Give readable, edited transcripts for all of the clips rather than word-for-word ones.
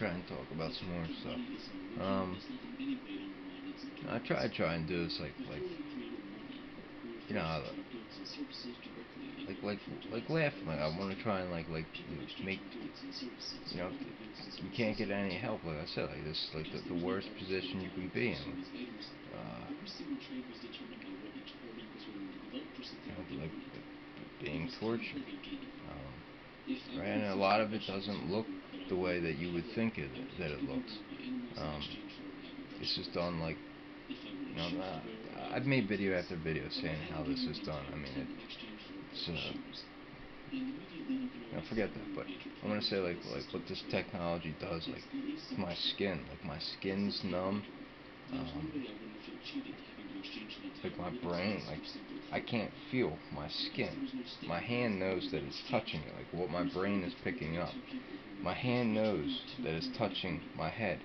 try and talk about some more stuff. I try and do this like you know like laughing. Like I want to try and make you can't get any help. Like I said, like this is like the worst position you can be in. Like being tortured. Right, and a lot of it doesn't look the way that you would think that it looks. It's just done like, I've made video after video saying how this is done. I mean, it's forget that. But I want to say like what this technology does, like to my skin. Like my skin's numb. Like my brain, like I can't feel my skin. My hand knows that it's touching it, like what my brain is picking up. My hand knows that it's touching my head.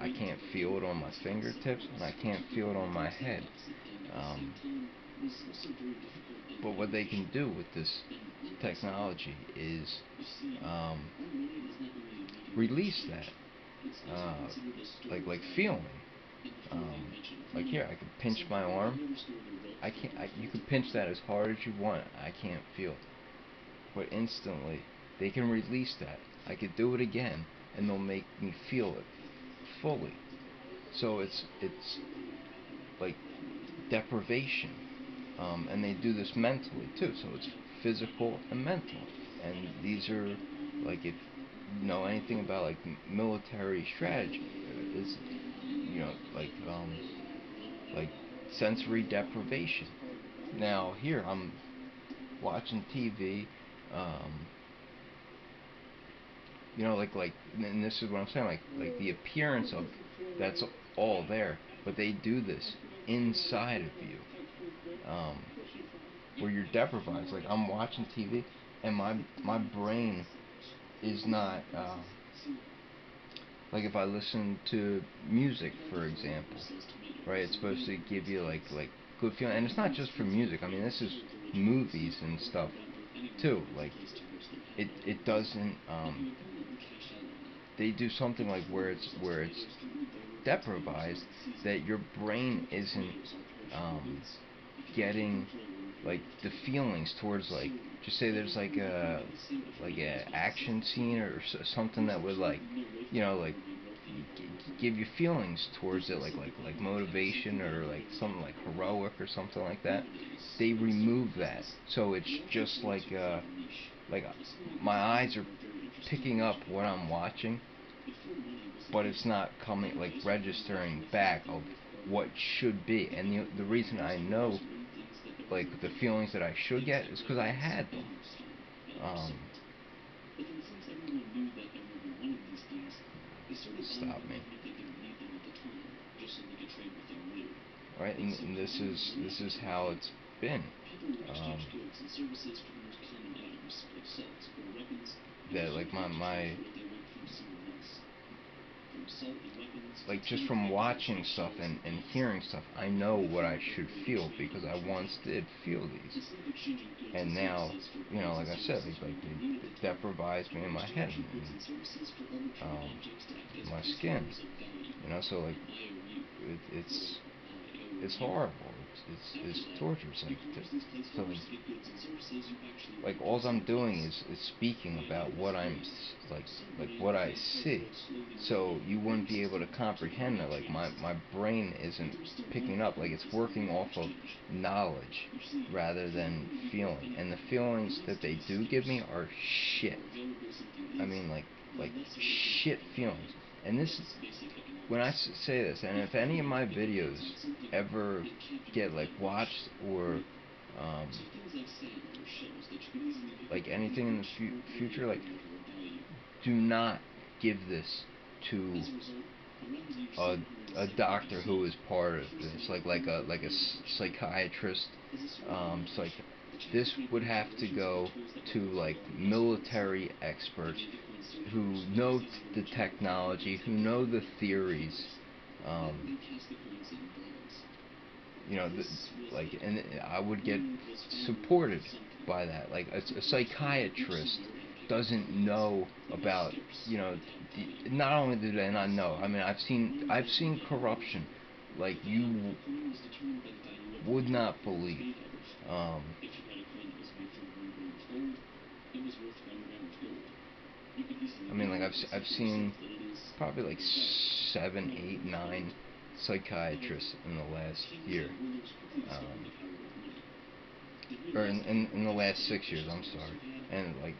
I can't feel it on my fingertips, and I can't feel it on my head. But what they can do with this technology is release that, like feeling. Like here, I can pinch my arm. You can pinch that as hard as you want. I can't feel it. But instantly, they can release that. I could do it again, and they'll make me feel it fully. So it's like deprivation, and they do this mentally too. So it's physical and mental. And these are like, if you know anything about like military strategy, is like sensory deprivation. Now here I'm watching TV, and this is what I'm saying, like the appearance of that's all there, but they do this inside of you, where you're deprived. Like I'm watching TV, and my brain is not. Like if I listen to music, for example, right? It's supposed to give you like good feeling, and it's not just for music. I mean, this is movies and stuff too. Like it doesn't. They do something like where it's deprived, that your brain isn't getting like the feelings towards, like, just say there's like a action scene or something that would like give you feelings towards it, like motivation or like something like heroic or something like that. They remove that, so it's just like my eyes are picking up what I'm watching, but it's not coming, like registering back of what should be. And the reason I know like the feelings that I should get is because I had them. Stop me. Right, and this is how it's been. That like my like just from watching stuff and hearing stuff, I know what I should feel because I once did feel these. And now, like I said, like it deprives me in my head and my skin. So like it's horrible. It's torture. It's like all I'm doing is speaking about what I'm like what I see. So you wouldn't be able to comprehend that. Like my brain isn't picking up. Like it's working off of knowledge rather than feeling. And the feelings that they do give me are shit. I mean like shit feelings. And this, when I say this, and if any of my videos ever get like watched or like anything in the future, like do not give this to a doctor who is part of this, like a psychiatrist. This would have to go to like military experts who know the technology, who know the theories, and I would get supported by that, like a psychiatrist doesn't know about, you know, not only do they not know, I mean, I've seen corruption like you would not believe. I mean, like I've seen probably like 7, 8, 9 psychiatrists in the last year, or in the last 6 years. I'm sorry, and like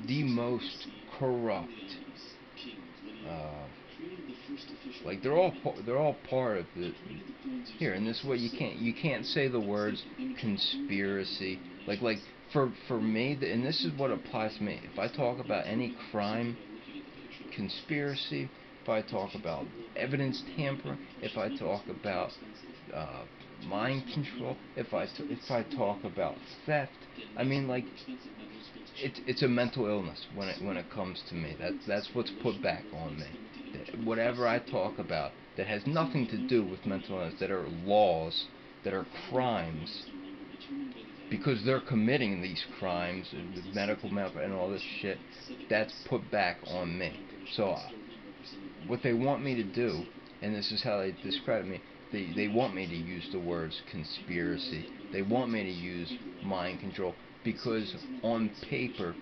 the most corrupt. Like they're all part of the here. And this is what you can't say the words conspiracy. Like for me, and this is what applies to me. If I talk about any crime, conspiracy. If I talk about evidence tampering. If I talk about uh, mind control. If I talk about theft. I mean, like it's a mental illness when it comes to me. That's what's put back on me. Whatever I talk about that has nothing to do with mental illness, that are laws, that are crimes, because they're committing these crimes, the medical malpractice and all this shit, that's put back on me. So what they want me to do, and this is how they describe me, they want me to use the words conspiracy. They want me to use mind control, because on paper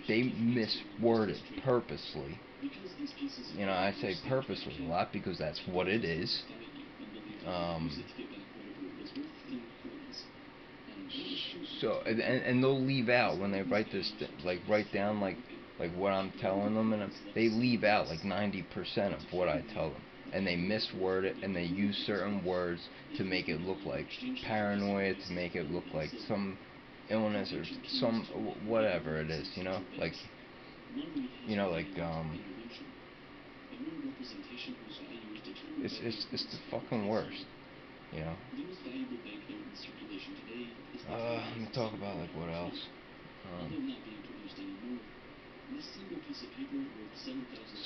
they misword it purposely. You know, I say purposely a lot because that's what it is. So and they'll leave out when they write this, like write down like what I'm telling them, and they leave out like 90% of what I tell them, and they misword it, and they use certain words to make it look like paranoia, to make it look like some illness or some whatever it is, you know, like it's the fucking worst, you know. Let me talk about like what else.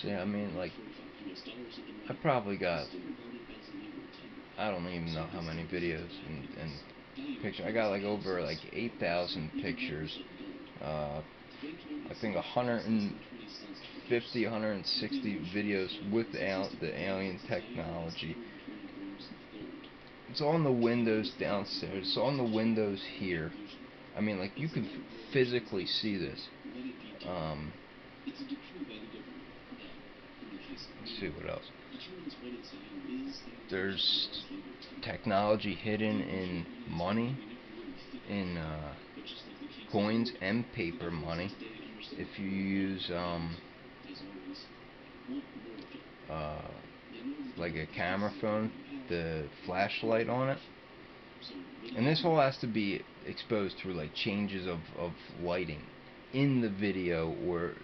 So yeah, I mean, like I probably got, I don't even know how many videos and pictures. I got like over like 8,000 pictures. I think 150, 160 videos with the alien technology. It's on the windows downstairs. It's on the windows here. I mean, like you can physically see this. Let's see what else. There's technology hidden in money, in coins and paper money. If you use uh, like a camera phone, the flashlight on it, and this all has to be exposed through like changes of lighting in the video or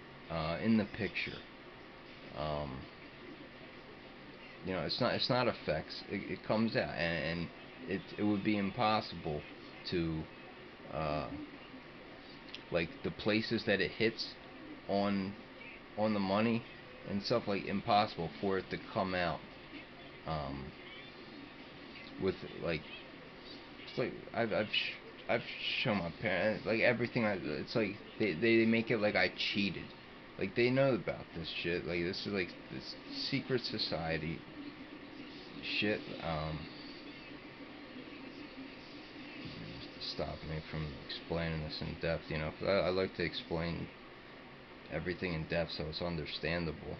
in the picture. You know, it's not effects. It comes out, and it would be impossible to like the places that it hits on the money and stuff, like impossible for it to come out with like, it's like I've shown my parents like everything. It's like they make it like I cheated. Like they know about this shit. Like this is like this secret society shit. Stop me from explaining this in depth. You know, 'cause I like to explain everything in depth so it's understandable.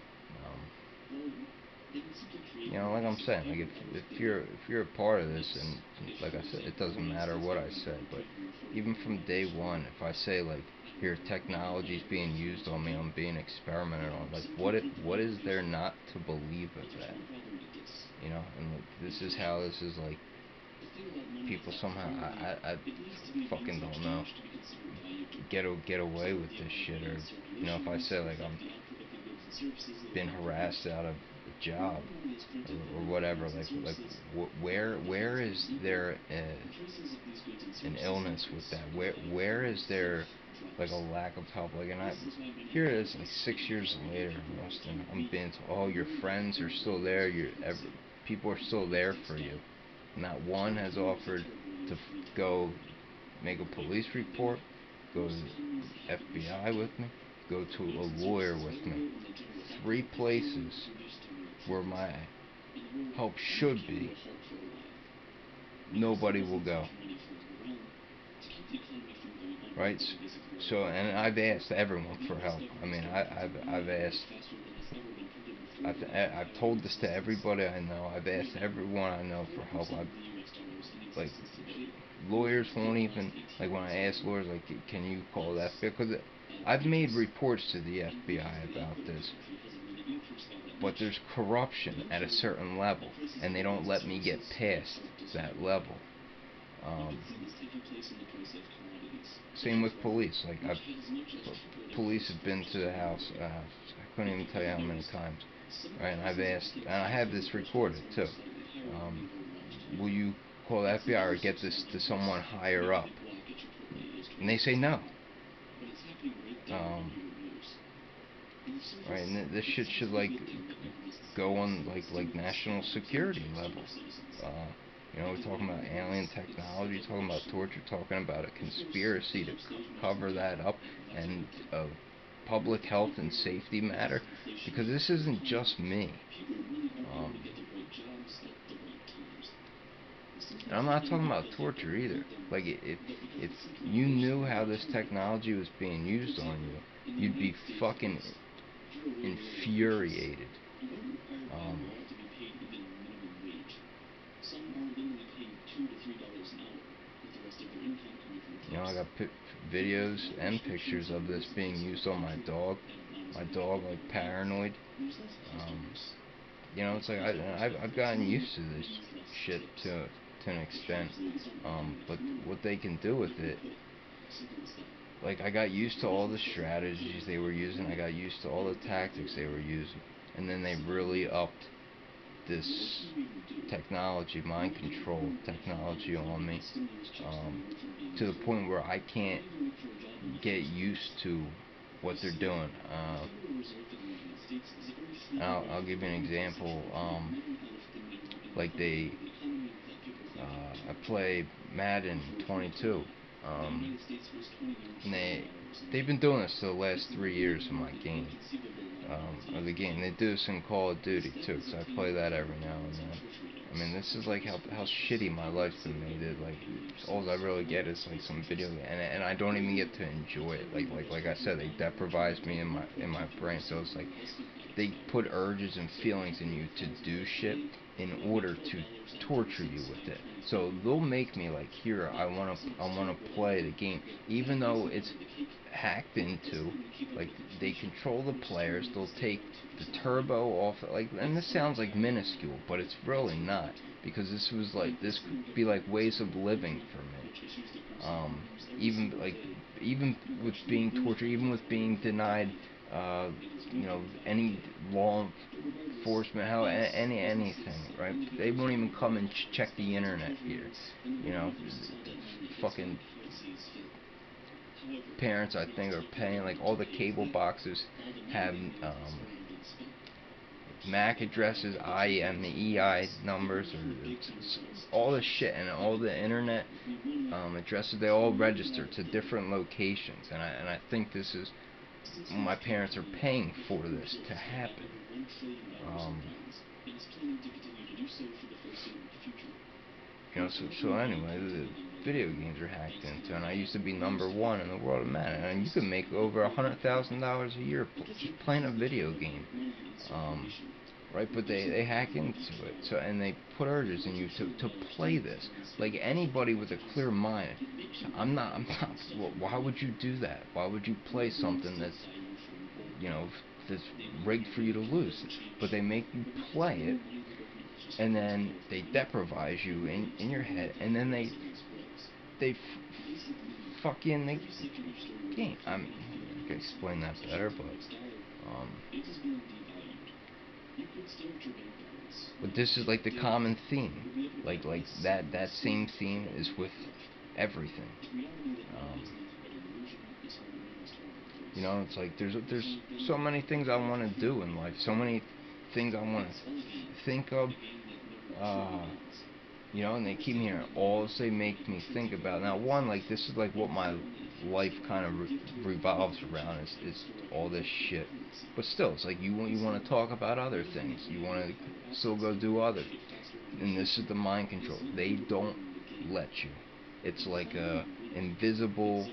You know, like I'm saying, like if you're a part of this, and like I said, it doesn't matter what I say, but even from day one, if I say like, here, technology's being used on me, I'm being experimented on, like what is there not to believe of that? You know, and like, this is how this is like people somehow, I fucking don't know, get away with this shit. Or you know, if I say like I'm been harassed out of a job or whatever, like where is there an illness with that? Where is there like a lack of help? Like, and I here it is like 6 years later, Austin, I'm being told, oh, your friends are still there, people are still there for you. Not one has offered to go make a police report, go FBI with me, go to a lawyer with me. 3 places where my help should be, nobody will go. Right? So, and I've asked everyone for help. I mean, I've asked, I've told this to everybody I know. I've asked everyone I know for help. Like, lawyers won't even, like, when I ask lawyers, like, can you call the FBI? Because I've made reports to the FBI about this, but there's corruption at a certain level, and they don't let me get past that level. Same with police. Like, police have been to the house. I couldn't even tell you how many times. Right, and I've asked, and I have this recorded too. Will you call the FBI or get this to someone higher up? And they say no. Right, and this shit should like go on like national security level. We're talking about alien technology, talking about torture, talking about a conspiracy to cover that up, and a public health and safety matter, because this isn't just me. And I'm not talking about torture either. Like, if you knew how this technology was being used on you, you'd be fucking infuriated. I got videos and pictures of this being used on my dog. My dog, like, paranoid. It's like I've gotten used to this shit to an extent. But what they can do with it, like, I got used to all the strategies they were using. I got used to all the tactics they were using, and then they really upped this technology, mind control technology, on me, to the point where I can't get used to what they're doing. I'll give you an example. Like, I play Madden 22, and they've been doing this for the last 3 years of my game, of the game. They do this in Call of Duty too, because I play that every now and then. I mean, this is like how shitty my life's been made. Like, all I really get is like some video, and I don't even get to enjoy it. Like I said, they deprivize me in my brain. So it's like they put urges and feelings in you to do shit in order to torture you with it. So they'll make me like, here, I wanna play the game, even though it's hacked into. Like, they control the players. They'll take the turbo off, like, and this sounds like minuscule, but it's really not, because this could be like ways of living for me. Even with being tortured, even with being denied, any law enforcement, anything, right? They won't even come and check the internet here. Fucking parents, I think, are paying, like, all the cable boxes have MAC addresses, IMEI numbers, or all the shit, and all the internet addresses, they all register to different locations, and I think this is, my parents are paying for this to happen. So anyway, the video games are hacked into, and I used to be #1 in the world of Madden, and you can make over $100,000 a year just playing a video game, right? But they hack into it, so, and they put urges in you to play this. Like, anybody with a clear mind, I'm not. Well, why would you do that? Why would you play something that's that's rigged for you to lose? But they make you play it, and then they deprivize you in your head, and then they fuck you in the game. I can explain that better, but this is like the common theme. Like that same theme is with everything. It's like there's so many things I want to do in life, so many things I want to think of. And they keep me here. All they make me think about. Now, one, like, this is like what my life kind of revolves around is all this shit. But still, it's like you want to talk about other things. You want to still go do other. And this is the mind control. They don't let you. It's like a invisible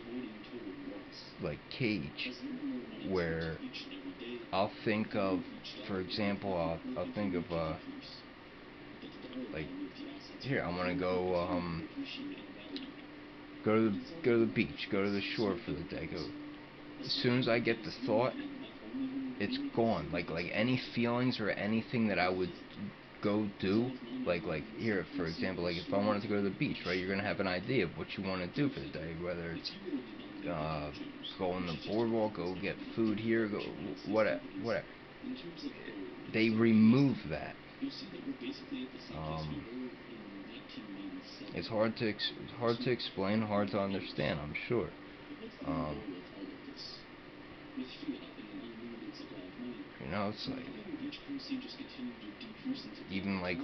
like cage where I'll think of, for example, I'll think of like here I want to go to the beach, go to the shore for the day. Go. As soon as I get the thought, it's gone. Like any feelings or anything that I would go do, like here for example, like if I wanted to go to the beach, right? You're gonna have an idea of what you want to do for the day, whether it's uh, go on the boardwalk, go get food here, go whatever. They remove that. Um, it's hard to explain, hard to understand, I'm sure. Um, it's like even like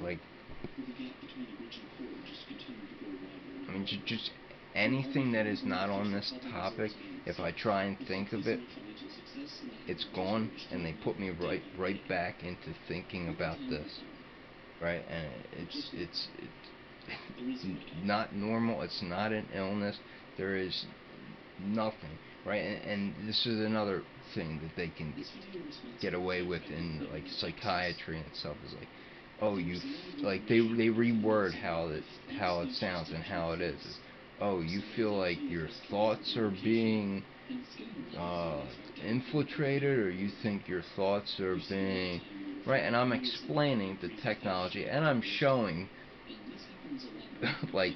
I mean just anything that is not on this topic. If I try and think of it, it's gone, and they put me right back into thinking about this, right? And it's not normal. It's not an illness. There is nothing, right? And this is another thing that they can get away with in like psychiatry and stuff, is like, oh, like they reword how it sounds and how it is. Oh, you feel like your thoughts are being uh, infiltrated, or you think your thoughts are being right. And I'm explaining the technology, and I'm showing like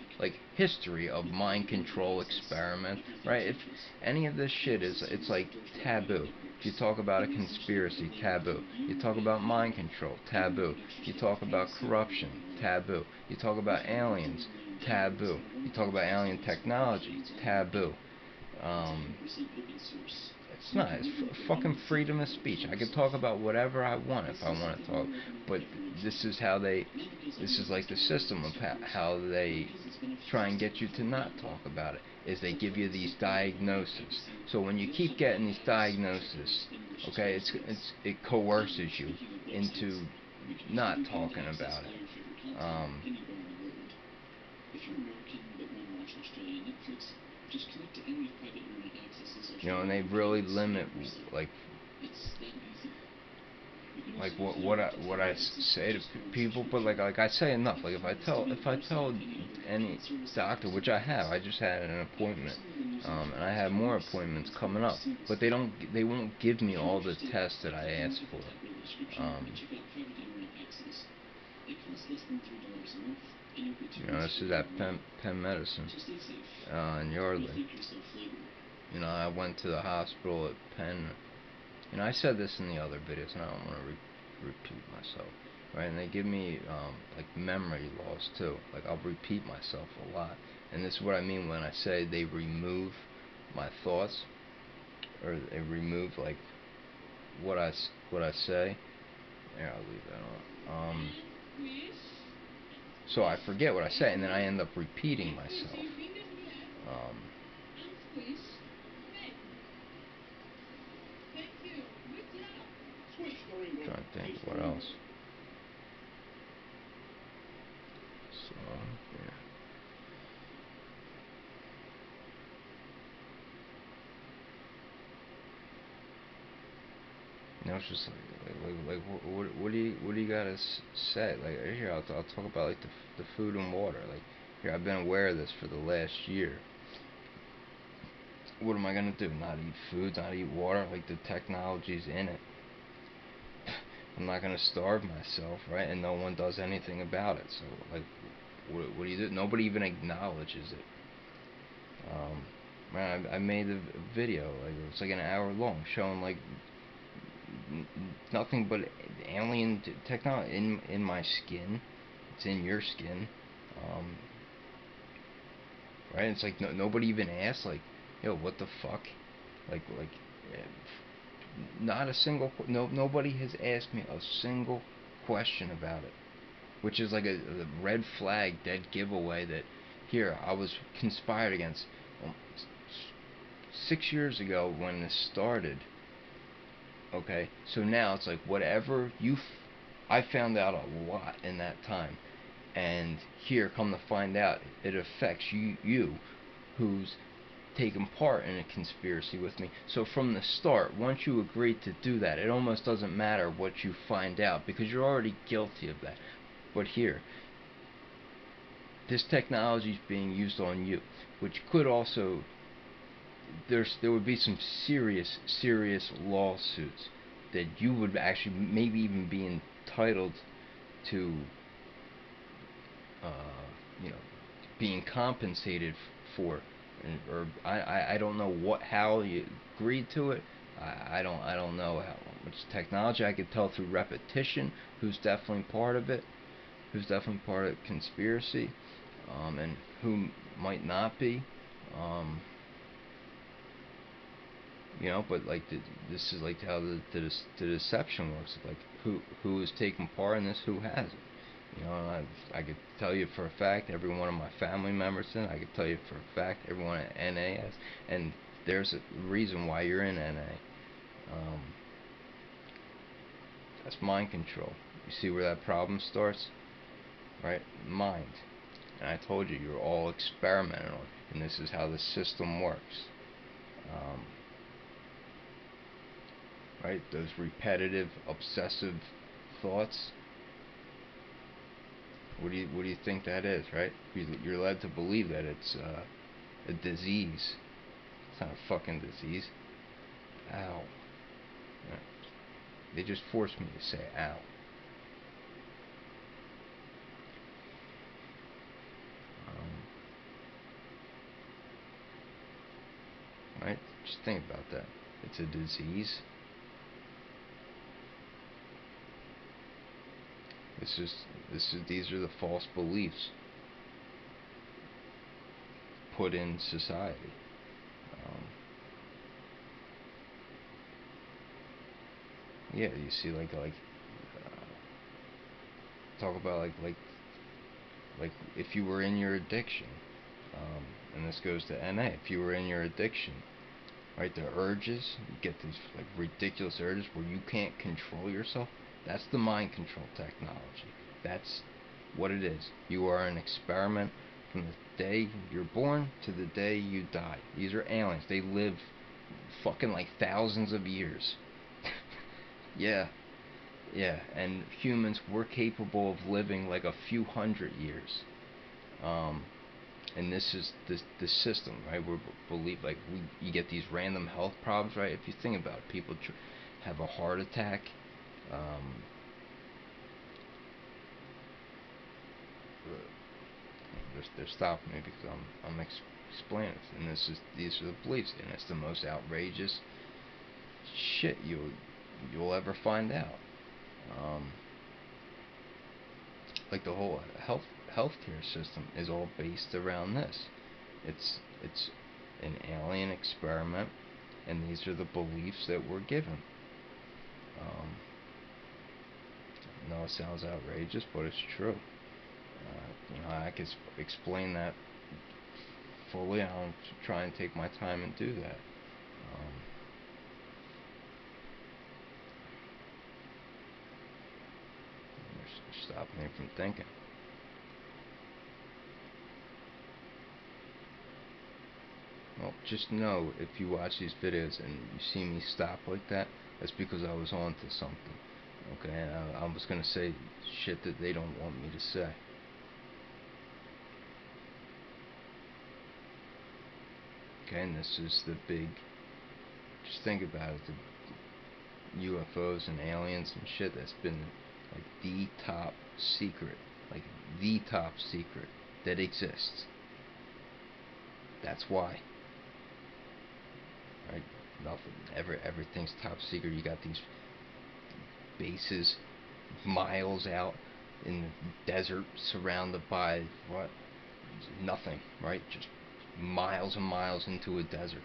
history of mind control experiment, right? If any of this shit is, it's like taboo. If you talk about a conspiracy, taboo. You talk about mind control, taboo. You talk about corruption, taboo. You talk about aliens, taboo. You talk about alien technology, taboo. It's not. It's fucking freedom of speech. I can talk about whatever I want if I want to talk. But this is how they. This is like the system of how they try and get you to not talk about it. Is they give you these diagnoses. So when you keep getting these diagnoses, okay, it coerces you into not talking about it. And they really limit like what I say to people, but like I say enough. Like if I tell any doctor, which I have, I just had an appointment, and I have more appointments coming up, but they won't give me all the tests that I asked for. This is at Penn Medicine in Yardley. I went to the hospital at Penn. I said this in the other videos, and I don't want to repeat myself, right? And they give me like memory loss too. Like I'll repeat myself a lot, and this is what I mean when I say they remove my thoughts, or they remove like what I say. Yeah, I'll leave that on. So I forget what I say, and then I end up repeating myself. Trying to think what else. So yeah. It's just like what do you gotta say? Like here, I'll talk about like the food and water. Like here, I've been aware of this for the last year. What am I gonna do? Not eat food, not eat water? Like the technology's in it. I'm not gonna starve myself, right? And no one does anything about it. So like, what do you do? Nobody even acknowledges it. Man, I made a video. Like it's like an hour long, showing like nothing but alien technology in my skin. It's in your skin, right? It's like nobody even asked, like, yo, what the fuck, like, not a single nobody has asked me a single question about it, which is like a red flag, dead giveaway that here I was conspired against. 6 years ago when this started. Okay, so now it's like whatever I found out a lot in that time, and here, come to find out, it affects you who's taken part in a conspiracy with me. So from the start, once you agree to do that, it almost doesn't matter what you find out because you're already guilty of that. But here, this technology is being used on you, which could also, there would be some serious lawsuits that you would actually maybe even be entitled to, you know, being compensated for, or I don't know how you agreed to it. I don't know how much technology. I could tell through repetition who's definitely part of it, who's definitely part of the conspiracy, and who might not be. You know, but like this is like how the deception works. Like who is taking part in this, who hasn't. You know, I could tell you for a fact every one of my family members in. I could tell you for a fact everyone at NA has, and there's a reason why you're in NA. That's mind control. You see where that problem starts, right? Mind. And I told you, you're all experimented on, and this is how the system works. Right? Those repetitive, obsessive thoughts. What do you think that is, right? You're led to believe that it's a disease. It's not a fucking disease. Ow. Yeah. They just forced me to say ow. Right? Just think about that. It's a disease. These are the false beliefs put in society. Yeah, you see, talk about like if you were in your addiction, and this goes to NA. If you were in your addiction, right, the urges, you get these like ridiculous urges where you can't control yourself. That's the mind control technology. That's what it is. You are an experiment from the day you're born to the day you die. These are aliens. They live fucking like thousands of years. Yeah, and humans, we're capable of living like a few hundred years. And this is the system, right? We believe like you get these random health problems, right? If you think about it, people have a heart attack. They're stopping me because I'm explaining this, and these are the beliefs, and it's the most outrageous shit you'll ever find out. Like the whole healthcare system is all based around this. It's an alien experiment, and these are the beliefs that we're given. No, it sounds outrageous, but it's true. You know, I could explain that fully. I'll try and take my time and do that. Stop me from thinking. Well, just know if you watch these videos and you see me stop like that, that's because I was on to something. Okay, and I was gonna say shit that they don't want me to say. Okay, and this is the big. Just think about it. The UFOs and aliens and shit. That's been like the top secret, like the top secret that exists. That's why. Right? Nothing. Everything's top secret. You got these bases miles out in the desert, surrounded by what? Nothing. Right? Just miles and miles into a desert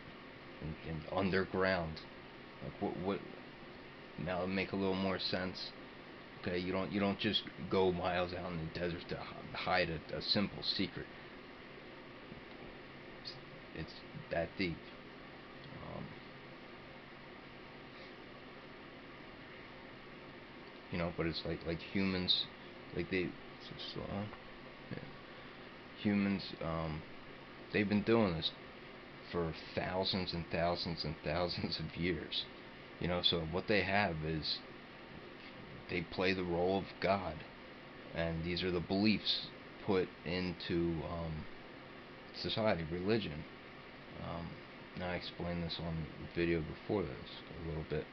and underground. Like what? Now it'll make a little more sense. Okay, you don't just go miles out in the desert to hide a simple secret. It's that deep. you know, but it's like humans, like they, is it still on? Yeah. Humans, they've been doing this for thousands and thousands and thousands of years, you know. So what they have is they play the role of God, and these are the beliefs put into society, religion. Now I explained this on the video before this a little bit.